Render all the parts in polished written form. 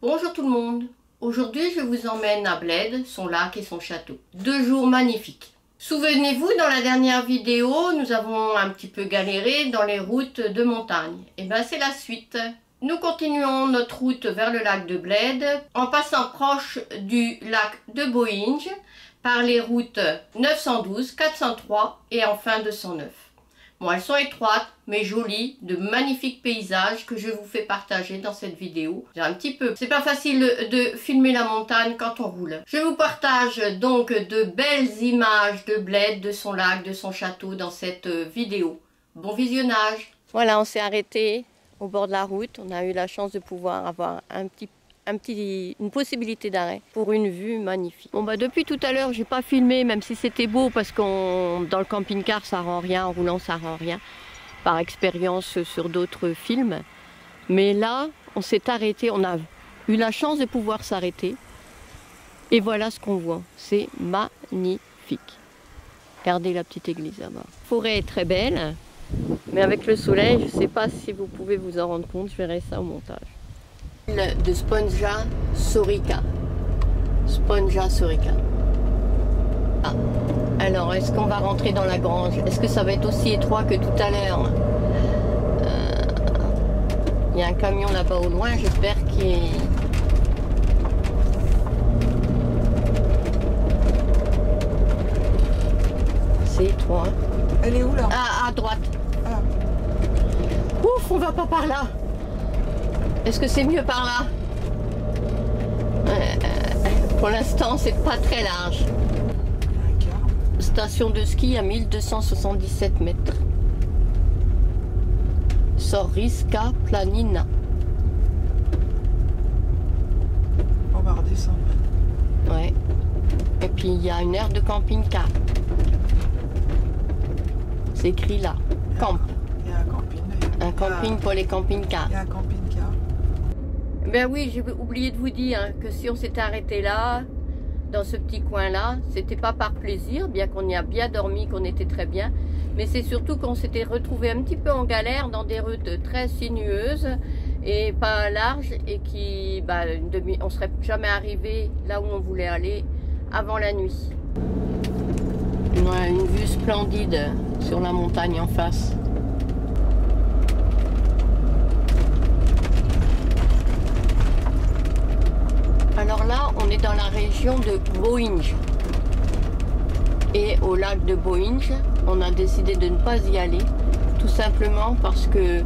Bonjour tout le monde. Aujourd'hui, je vous emmène à Bled, son lac et son château. 2 jours magnifiques. Souvenez-vous, dans la dernière vidéo, nous avons un petit peu galéré dans les routes de montagne. Et bien, c'est la suite. Nous continuons notre route vers le lac de Bled en passant proche du lac de Bohinj par les routes 912, 403 et enfin 209. Bon, elles sont étroites, mais jolies, de magnifiques paysages que je vous fais partager dans cette vidéo. C'est pas facile de filmer la montagne quand on roule. Je vous partage donc de belles images de Bled, de son lac, de son château dans cette vidéo. Bon visionnage. Voilà, on s'est arrêté au bord de la route. On a eu la chance de pouvoir avoir une possibilité d'arrêt pour une vue magnifique. Bon bah depuis tout à l'heure j'ai pas filmé, même si c'était beau, parce qu'on dans le camping-car ça rend rien, en roulant ça rend rien, par expérience sur d'autres films. Mais là on s'est arrêté, on a eu la chance de pouvoir s'arrêter et voilà ce qu'on voit, c'est magnifique. Regardez la petite église là-bas. La forêt est très belle, mais avec le soleil je sais pas si vous pouvez vous en rendre compte, je verrai ça au montage. De Sponja Sorica. Sponja Sorica. Ah. Alors, est-ce qu'on va rentrer dans la grange? Est-ce que ça va être aussi étroit que tout à l'heure? Il y a un camion là-bas au loin, j'espère qu'il... C'est étroit. Elle est où là? Ah, à droite. Ah. Ouf, on va pas par là. Est-ce que c'est mieux par là? Pour l'instant, c'est pas très large. Station de ski à 1277 mètres. Soriska Planina. On va redescendre. Ouais. Et puis il y a une aire de camping-car. C'est écrit là. Camp. Il y a un camping. Un camping pour les camping-cars. Il y a un camping-car. Ben oui, j'ai oublié de vous dire que si on s'était arrêté là, dans ce petit coin-là, c'était pas par plaisir, bien qu'on y a bien dormi, qu'on était très bien, mais c'est surtout qu'on s'était retrouvé un petit peu en galère dans des routes très sinueuses et pas larges et qui, on serait jamais arrivé là où on voulait aller avant la nuit. Ouais, une vue splendide sur la montagne en face. Alors là, on est dans la région de Bohinj. Et au lac de Bohinj, on a décidé de ne pas y aller, tout simplement parce que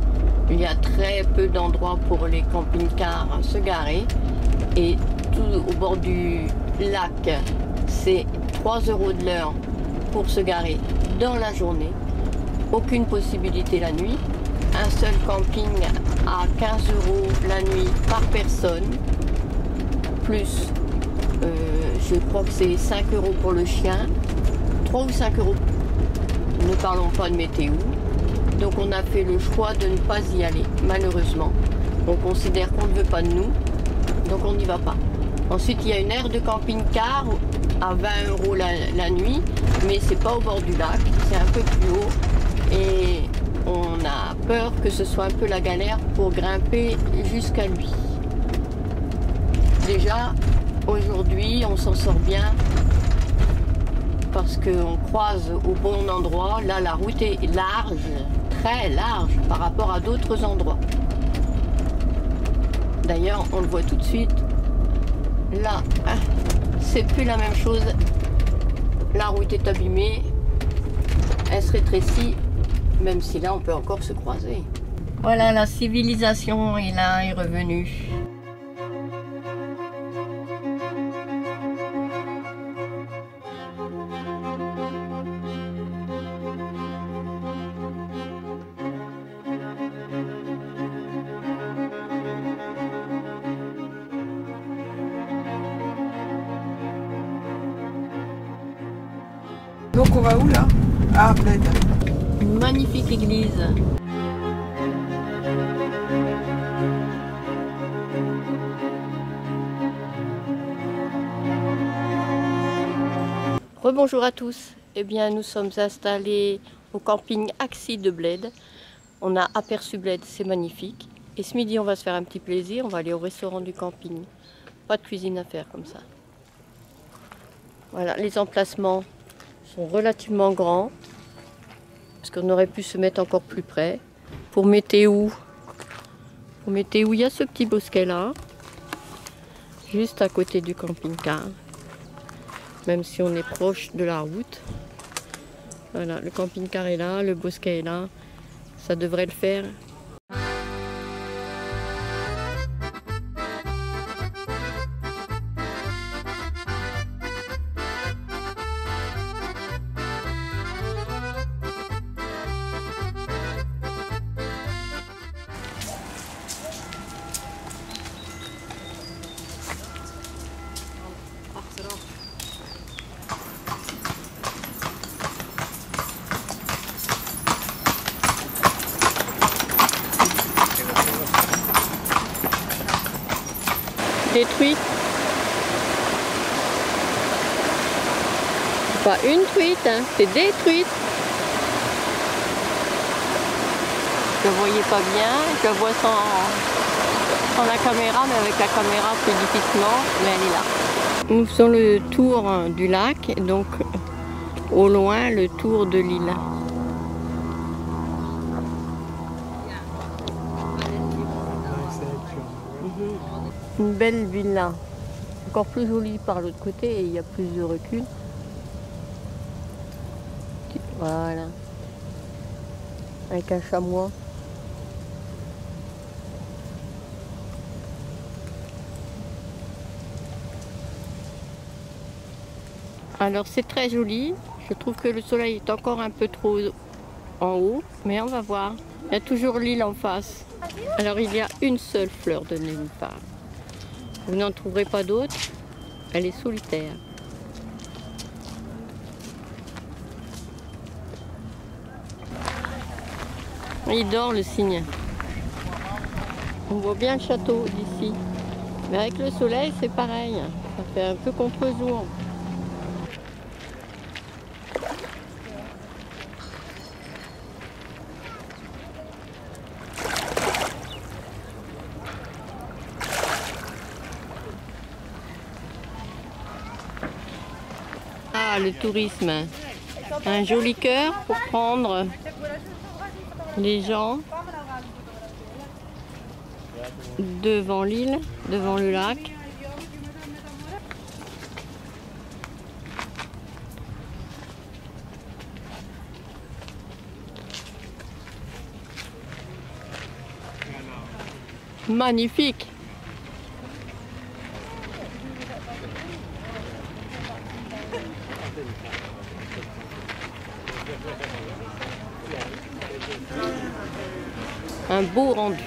il y a très peu d'endroits pour les camping-cars se garer. Et tout au bord du lac, c'est 3 € de l'heure pour se garer dans la journée. Aucune possibilité la nuit. Un seul camping à 15 € la nuit par personne. Plus, je crois que c'est 5 € pour le chien, 3 ou 5 €. Ne parlons pas de météo. Donc on a fait le choix de ne pas y aller, malheureusement. On considère qu'on ne veut pas de nous, donc on n'y va pas. Ensuite, il y a une aire de camping-car à 20 € la nuit, mais c'est pas au bord du lac, c'est un peu plus haut. Et on a peur que ce soit un peu la galère pour grimper jusqu'à lui. Déjà, aujourd'hui, on s'en sort bien parce qu'on croise au bon endroit. Là, la route est large, très large par rapport à d'autres endroits. D'ailleurs, on le voit tout de suite. Là, c'est plus la même chose. La route est abîmée, elle se rétrécit, même si là, on peut encore se croiser. Voilà, la civilisation est là, est revenue. Donc on va où là? Ah, Bled. Une magnifique église. Rebonjour à tous. Eh bien, nous sommes installés au camping Axi de Bled. On a aperçu Bled, c'est magnifique. Et ce midi, on va se faire un petit plaisir. On va aller au restaurant du camping. Pas de cuisine à faire comme ça. Voilà, les emplacements sont relativement grands. Parce qu'on aurait pu se mettre encore plus près. Pour Météo, il y a ce petit bosquet là. Juste à côté du camping-car. Même si on est proche de la route. Voilà, le camping-car est là, le bosquet est là. Ça devrait le faire. Détruite. Pas une truite, hein, c'est détruite. Je ne voyais pas bien, je vois sans la caméra, mais avec la caméra plus difficilement, mais elle est là. Nous faisons le tour du lac, et donc au loin le tour de l'île. Une belle villa, encore plus jolie par l'autre côté et il y a plus de recul. Voilà, avec un chamois. Alors c'est très joli, je trouve que le soleil est encore un peu trop en haut, mais on va voir. Il y a toujours l'île en face. Alors il y a une seule fleur de nénuphar. Vous n'en trouverez pas d'autres, elle est solitaire. Il dort le cygne. On voit bien le château d'ici. Mais avec le soleil c'est pareil, ça fait un peu contre-jour. Ah, le tourisme. Un joli cœur pour prendre les gens devant l'île, devant le lac. Magnifique. Un beau rendu.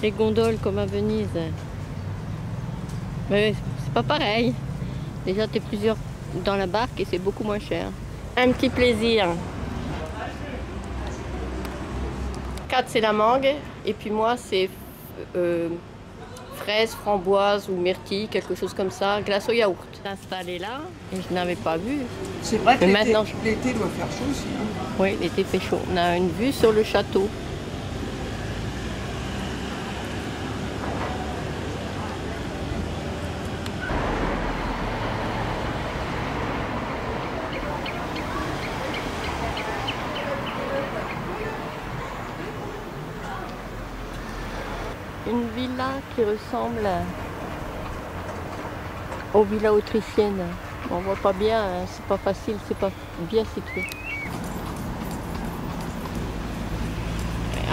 Les gondoles comme à Venise. Mais c'est pas pareil. Déjà t'es plusieurs dans la barque et c'est beaucoup moins cher. Un petit plaisir. 4 c'est la mangue et puis moi c'est fraise, framboise ou myrtille, quelque chose comme ça, glace au yaourt. Installé là et je n'avais pas vu. C'est vrai que maintenant l'été doit faire chaud aussi. Hein. Oui, l'été fait chaud. On a une vue sur le château. Une villa qui ressemble aux villas autrichiennes. On voit pas bien, hein, c'est pas facile, c'est pas bien situé.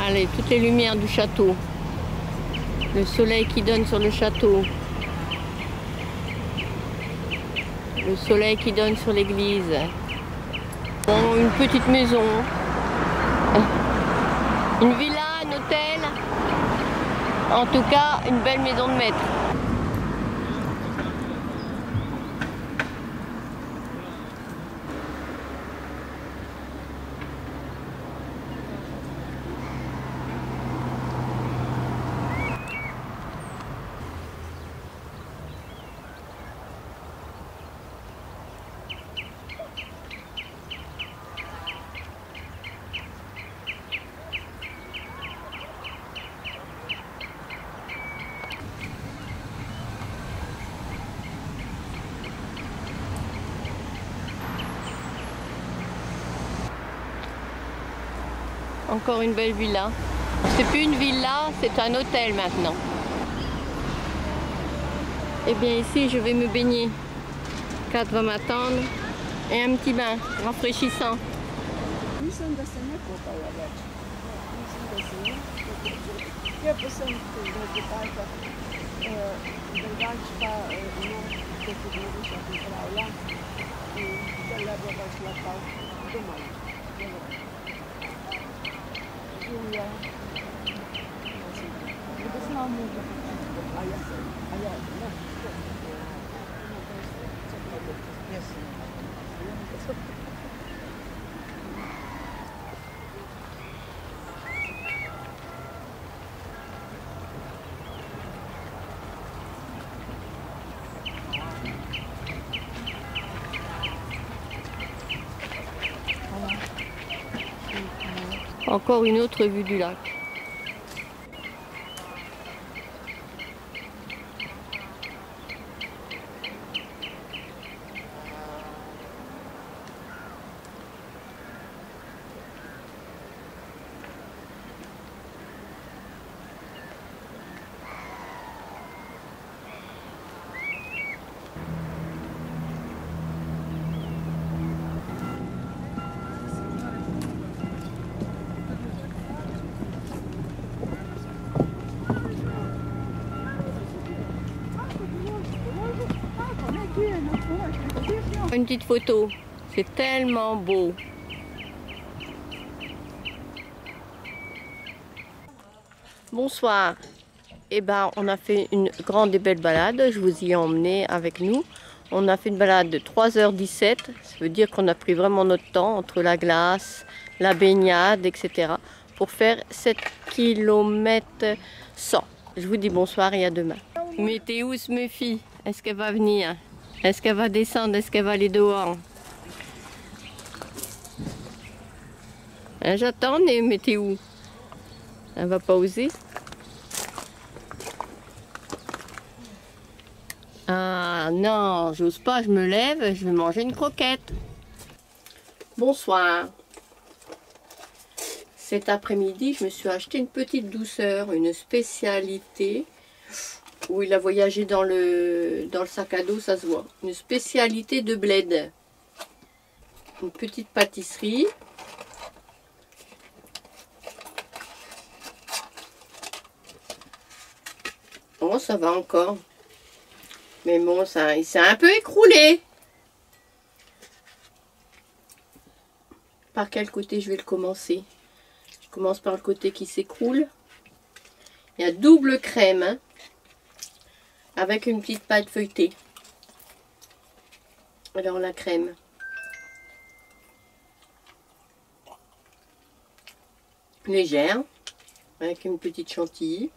Allez, toutes les lumières du château. Le soleil qui donne sur le château. Le soleil qui donne sur l'église. Bon, une petite maison. Une villa, un hôtel. En tout cas, une belle maison de maître. Encore une belle villa. C'est plus une villa, c'est un hôtel maintenant. Et bien ici, je vais me baigner. Kat va m'attendre. Et un petit bain rafraîchissant. Encore une autre vue du lac. Une petite photo, c'est tellement beau. Bonsoir. Eh ben, on a fait une grande et belle balade. Je vous y ai emmené avec nous. On a fait une balade de 3h17. Ça veut dire qu'on a pris vraiment notre temps entre la glace, la baignade, etc. pour faire 7 km 100. Je vous dis bonsoir et à demain. Météus me fille, est-ce qu'elle va venir? Est-ce qu'elle va descendre? Est-ce qu'elle va aller dehors? Hein, j'attends, mais t'es où? Elle va pas oser. Ah non, j'ose pas, je me lève, je vais manger une croquette. Bonsoir. Cet après-midi, je me suis acheté une petite douceur, une spécialité. Où il a voyagé dans le sac à dos, ça se voit. Une spécialité de bled. Une petite pâtisserie. Oh, ça va encore. Mais bon, il s'est un peu écroulé. Par quel côté je vais le commencer? Je commence par le côté qui s'écroule. Il y a double crème, hein, avec une petite pâte feuilletée. Alors la crème. Légère, avec une petite chantilly.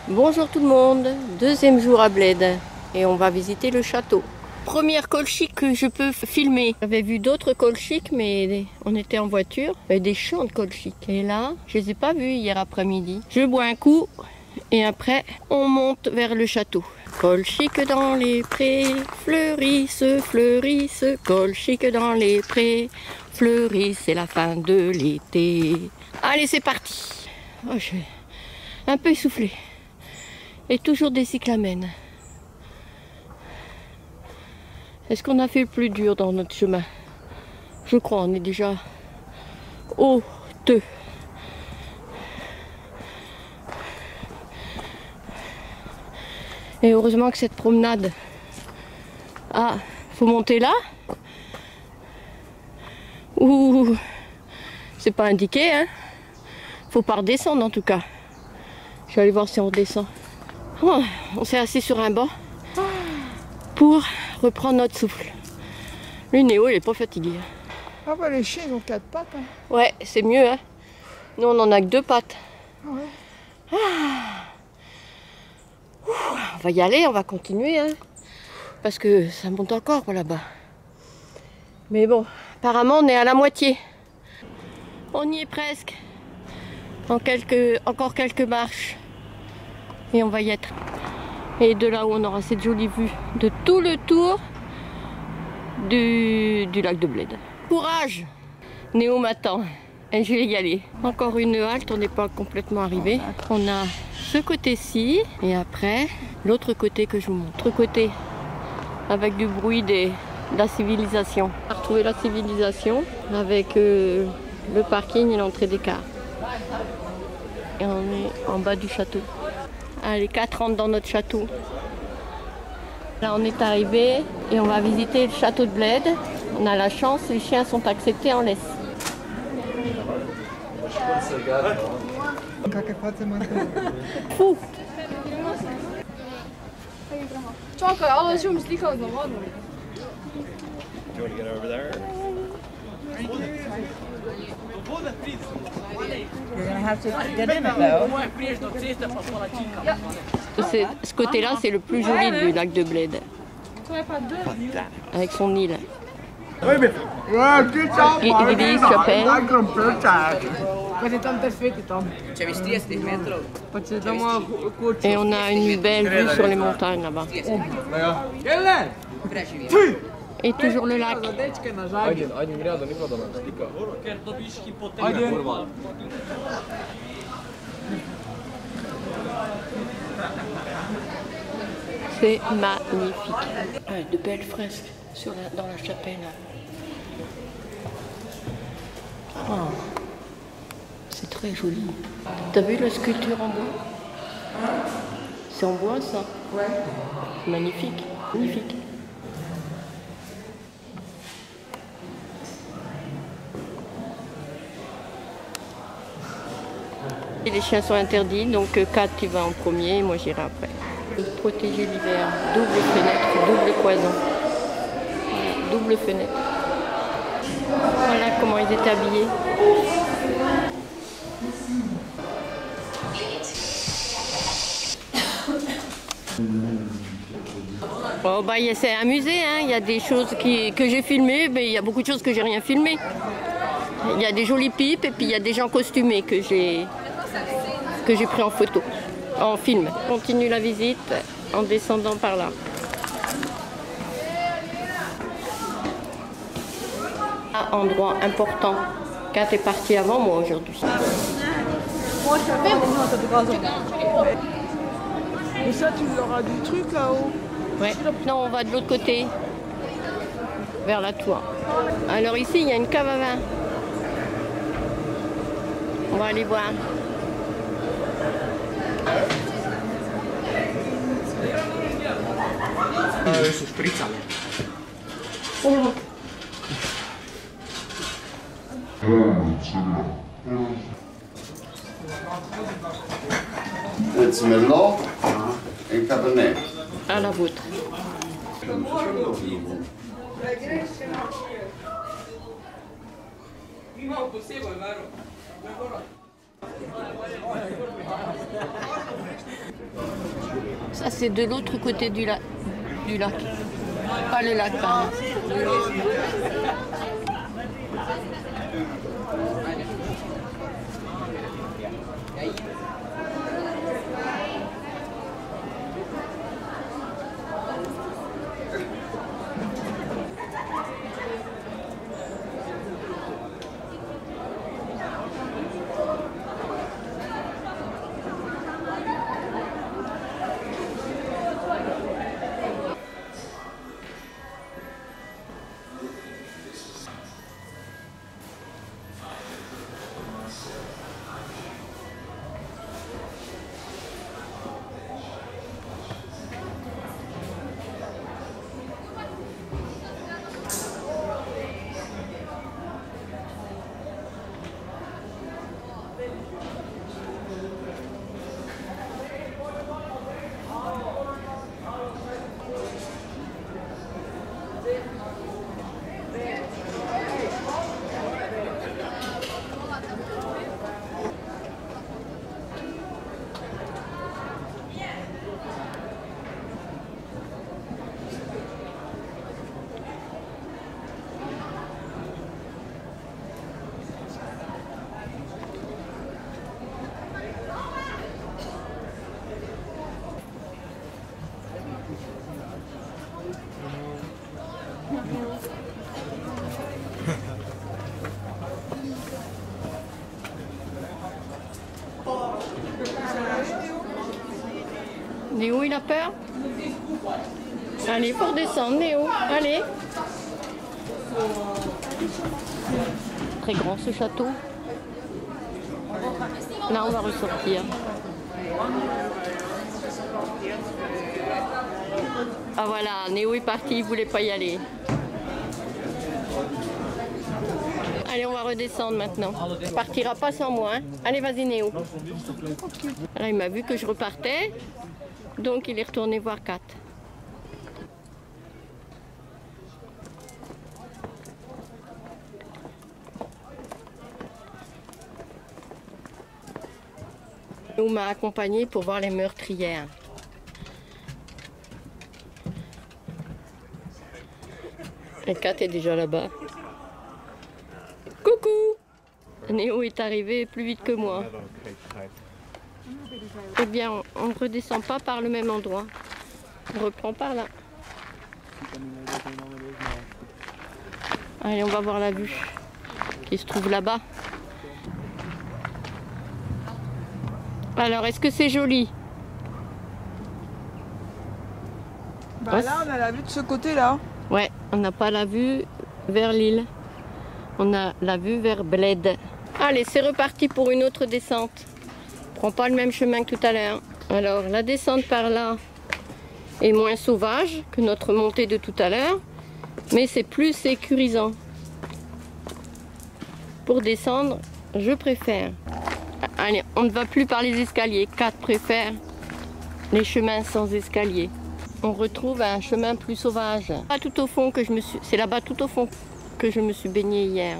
Bonjour tout le monde, deuxième jour à Bled et on va visiter le château. Première colchique que je peux filmer. J'avais vu d'autres colchiques mais on était en voiture. Il y avait des champs de colchiques. Et là, je les ai pas vus hier après-midi. Je bois un coup et après on monte vers le château. Colchique dans les prés, fleurissent, fleurissent. Colchique dans les prés, fleurissent, c'est la fin de l'été. Allez, c'est parti. Oh, je suis un peu essoufflée. Et toujours des cyclamènes. Est-ce qu'on a fait le plus dur dans notre chemin? Je crois, on est déjà au 2. Et heureusement que cette promenade... Ah, faut monter là? Ouh, c'est pas indiqué, hein? Faut pas redescendre en tout cas. Je vais aller voir si on redescend. Oh, on s'est assis sur un banc pour reprendre notre souffle. Le Néo, il est pas fatigué. Ah bah les chiens ils ont 4 pattes. Hein. Ouais, c'est mieux. Hein. Nous, on en a que 2 pattes. Ouais. Ah. On va y aller, on va continuer. Hein, parce que ça monte encore par là-bas. Mais bon, apparemment, on est à la moitié. On y est presque. Encore quelques marches. Et on va y être. Et de là où on aura cette jolie vue de tout le tour du lac de Bled. Courage! Néo m'attend. Et je vais y aller. Encore une halte, on n'est pas complètement arrivé. On a ce côté-ci et après l'autre côté que je vous montre. L'autre côté avec du bruit de la civilisation. On a retrouvé la civilisation avec le parking et l'entrée des cars. Et on est en bas du château. Allez, 4 rentrent dans notre château. Là on est arrivé et on va visiter le château de Bled. On a la chance, les chiens sont acceptés en laisse. Fou. Čakaj, ali ću mi slikati na vanu. You want to get over there? You're gonna have to get in it though. Ce côté-là, c'est le plus joli du lac de Bled. Avec son île. Église, chapelle. Et on a une belle vue sur les montagnes là-bas. Et toujours le lac. C'est magnifique. Ouais, de belles fresques dans la chapelle. Oh, c'est très joli. T'as vu la sculpture en bois? C'est en bois ça? Ouais. Magnifique, magnifique. Et les chiens sont interdits, donc Kat tu vas en premier, moi j'irai après. Protéger l'hiver, double fenêtre, double cloison. Voilà, double fenêtre. Voilà comment ils étaient habillés. Oh bah c'est un musée, hein. Il y a des choses que j'ai filmées, mais il y a beaucoup de choses que j'ai rien filmé. Il y a des jolies pipes et puis il y a des gens costumés que j'ai pris en photo, en film. On continue la visite en descendant par là. Un endroit important. Kat est parti avant moi aujourd'hui. Et ça, tu auras du truc là-haut? Ouais. Non, on va de l'autre côté, vers la tour. Alors ici, il y a une cave à vin. On va aller voir. Su špricali. It's Merlot et Cabernet. À la vôtre. Ça c'est de l'autre côté du lac. Pas le lac, pardon. Néo, il a peur? Allez, pour descendre, Néo. Allez. Très grand ce château. Là, on va ressortir. Ah voilà, Néo est parti, il voulait pas y aller. Allez, on va redescendre maintenant. Il partira pas sans moi. Hein. Allez, vas-y, Néo. Alors, il m'a vu que je repartais, donc il est retourné voir Kat. Néo m'a accompagné pour voir les meurtrières. Et Kat est déjà là-bas. Coucou! Néo est arrivé plus vite que moi. Eh bien, on ne redescend pas par le même endroit. On reprend par là. Allez, on va voir la vue qui se trouve là-bas. Alors, est-ce que c'est joli? Bah là, on a la vue de ce côté-là. Ouais, on n'a pas la vue vers l'île. On a la vue vers Bled. Allez, c'est reparti pour une autre descente. On prend pas le même chemin que tout à l'heure. Alors, la descente par là est moins sauvage que notre montée de tout à l'heure, mais c'est plus sécurisant. Pour descendre, je préfère. Allez, on ne va plus par les escaliers. Kat préfère les chemins sans escalier. On retrouve un chemin plus sauvage. Là, tout au fond que c'est là-bas tout au fond que je me suis baignée hier.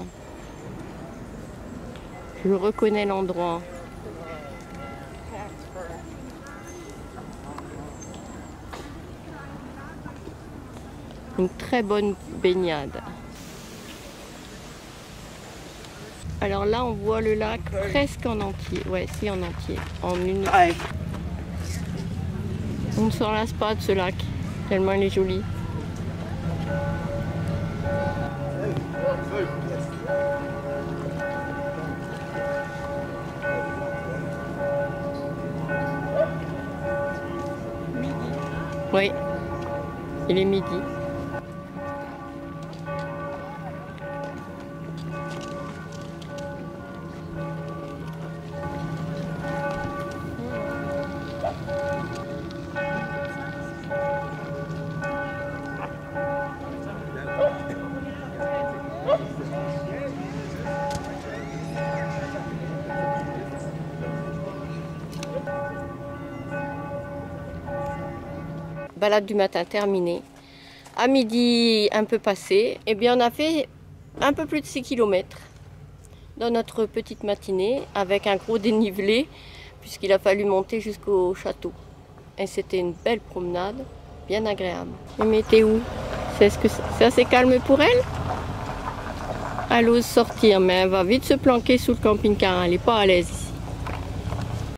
Je reconnais l'endroit. Une très bonne baignade. Alors là, on voit le lac presque en entier. Ouais, si, en entier. En une. On ne s'en lasse pas de ce lac, tellement il est joli. Oui, il est midi. Balade du matin terminée. À midi, un peu passé, eh bien on a fait un peu plus de 6 km dans notre petite matinée avec un gros dénivelé puisqu'il a fallu monter jusqu'au château. Et c'était une belle promenade, bien agréable. Mais t'es où? C'est assez calme pour elle? Elle ose sortir, mais elle va vite se planquer sous le camping-car, elle n'est pas à l'aise ici.